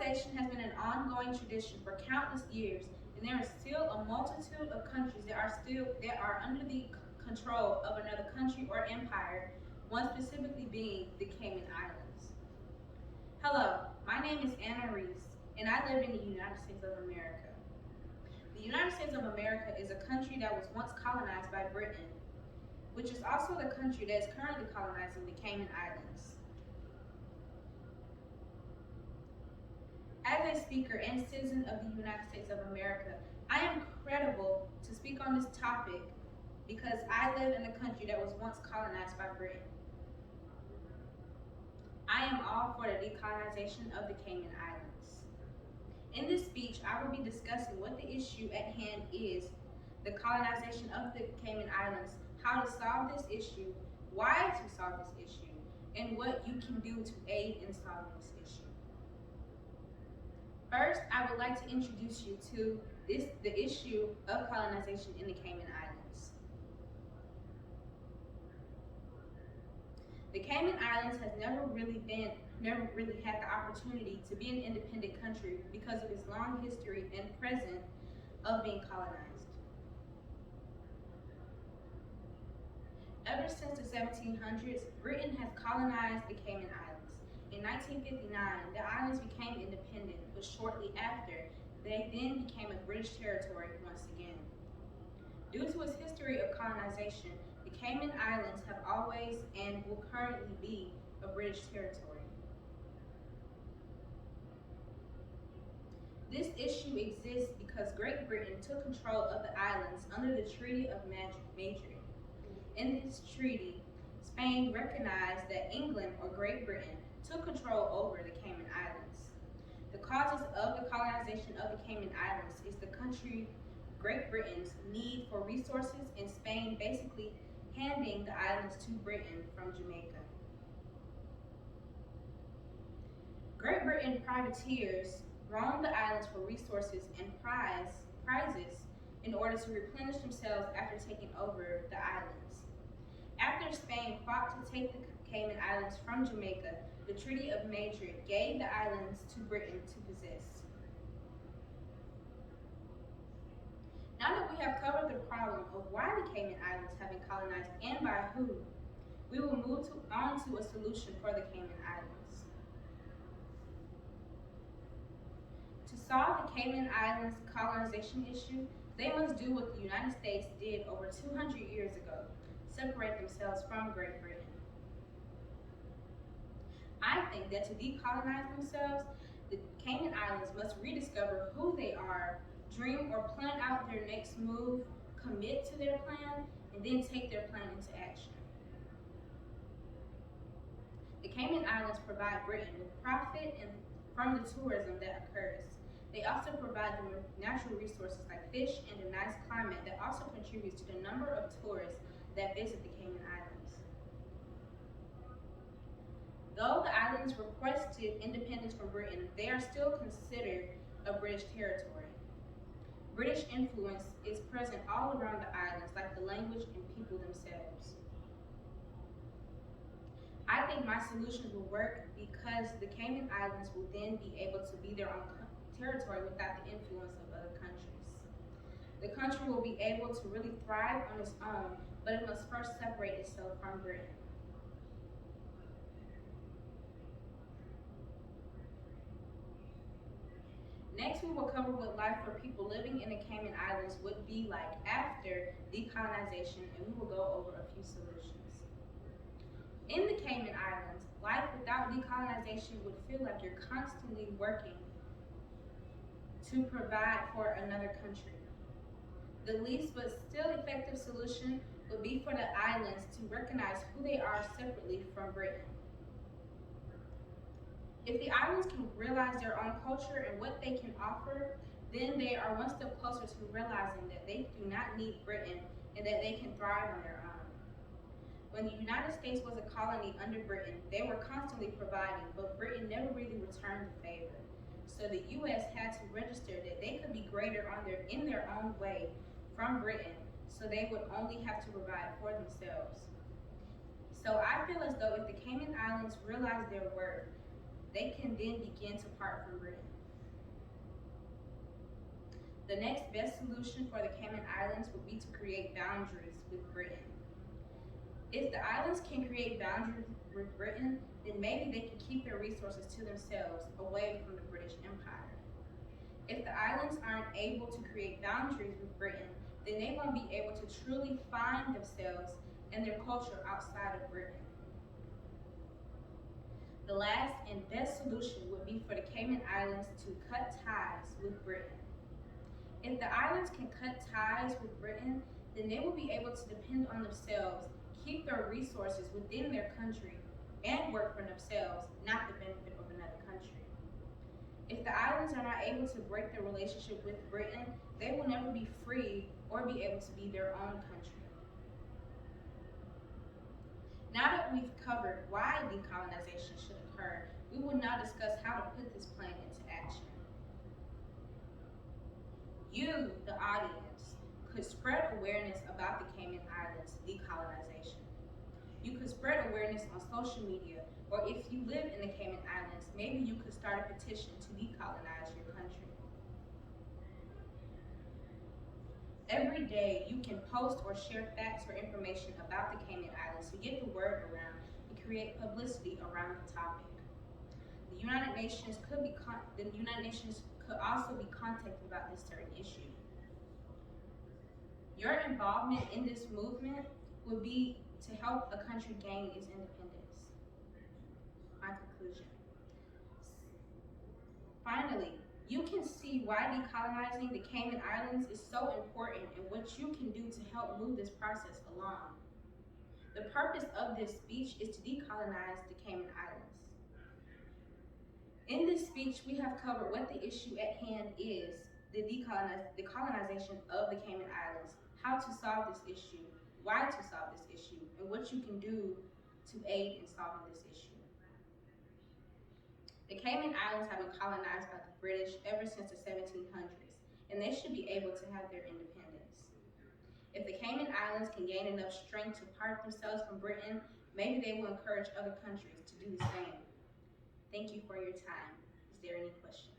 Decolonization has been an ongoing tradition for countless years, and there is still a multitude of countries that are under the control of another country or empire, one specifically being the Cayman Islands. Hello, my name is Anna Reese, and I live in the United States of America. The United States of America is a country that was once colonized by Britain, which is also the country that is currently colonizing the Cayman Islands. As a speaker and citizen of the United States of America, I am credible to speak on this topic because I live in a country that was once colonized by Britain. I am all for the decolonization of the Cayman Islands. In this speech, I will be discussing what the issue at hand is, the colonization of the Cayman Islands, how to solve this issue, why to solve this issue, and what you can do to aid in solving this issue. First, I would like to introduce you to the issue of colonization in the Cayman Islands. The Cayman Islands has never really had the opportunity to be an independent country because of its long history and present of being colonized. Ever since the 1700s, Britain has colonized the Cayman Islands. In 1959, the islands became independent, but shortly after, they then became a British territory once again. Due to its history of colonization, the Cayman Islands have always and will currently be a British territory. This issue exists because Great Britain took control of the islands under the Treaty of Madrid. In this treaty, Spain recognized that England or Great Britain took control over the Cayman Islands. The causes of the colonization of the Cayman Islands is the country Great Britain's need for resources and Spain basically handing the islands to Britain from Jamaica. Great Britain privateers roamed the islands for resources and prizes in order to replenish themselves after taking over the islands. After Spain fought to take the Cayman Islands from Jamaica, the Treaty of Madrid gave the islands to Britain to possess. Now that we have covered the problem of why the Cayman Islands have been colonized and by who, we will move on to a solution for the Cayman Islands. To solve the Cayman Islands colonization issue, they must do what the United States did over 200 years ago, separate themselves from Great Britain. I think that to decolonize themselves, the Cayman Islands must rediscover who they are, dream or plan out their next move, commit to their plan, and then take their plan into action. The Cayman Islands provide Britain with profit from the tourism that occurs. They also provide them with natural resources like fish and a nice climate that also contributes to the number of tourists that visit the Cayman Islands. Though the islands requested independence from Britain, they are still considered a British territory. British influence is present all around the islands, like the language and people themselves. I think my solutions will work because the Cayman Islands will then be able to be their own territory without the influence of other countries. The country will be able to really thrive on its own, but it must first separate itself from Britain. Next, we will cover what life for people living in the Cayman Islands would be like after decolonization, and we will go over a few solutions. In the Cayman Islands, life without decolonization would feel like you're constantly working to provide for another country. The least but still effective solution would be for the islands to recognize who they are separately from Britain. If the islands can realize their own culture and what they can offer, then they are one step closer to realizing that they do not need Britain and that they can thrive on their own. When the United States was a colony under Britain, they were constantly providing, but Britain never really returned the favor. So the U.S. had to register that they could be greater in their own way from Britain, so they would only have to provide for themselves. So I feel as though if the Cayman Islands realize their worth, they can then begin to part from Britain. The next best solution for the Cayman Islands would be to create boundaries with Britain. If the islands can create boundaries with Britain, then maybe they can keep their resources to themselves away from the British Empire. If the islands aren't able to create boundaries with Britain, then they won't be able to truly find themselves and their culture outside of Britain. The last and best solution would be for the Cayman Islands to cut ties with Britain. If the islands can cut ties with Britain, then they will be able to depend on themselves, keep their resources within their country, and work for themselves, not the benefit of another country. If the islands are not able to break their relationship with Britain, they will never be free or be able to be their own country. Now that we've covered why decolonization should occur, we will now discuss how to put this plan into action. You, the audience, could spread awareness about the Cayman Islands decolonization. You could spread awareness on social media, or if you live in the Cayman Islands, maybe you could start a petition to decolonize your country. Every day, you can post or share facts or information about the Cayman Islands to get the word around and create publicity around the topic. The United Nations could also be contacted about this certain issue. Your involvement in this movement would be to help a country gain its independence. My conclusion. Finally, you can see why decolonizing the Cayman Islands is so important and what you can do to help move this process along. The purpose of this speech is to decolonize the Cayman Islands. In this speech, we have covered what the issue at hand is, the decolonization of the Cayman Islands, how to solve this issue, why to solve this issue, and what you can do to aid in solving this issue. The Cayman Islands have been colonized by the British ever since the 1700s, and they should be able to have their independence. If the Cayman Islands can gain enough strength to part themselves from Britain, maybe they will encourage other countries to do the same. Thank you for your time. Is there any questions?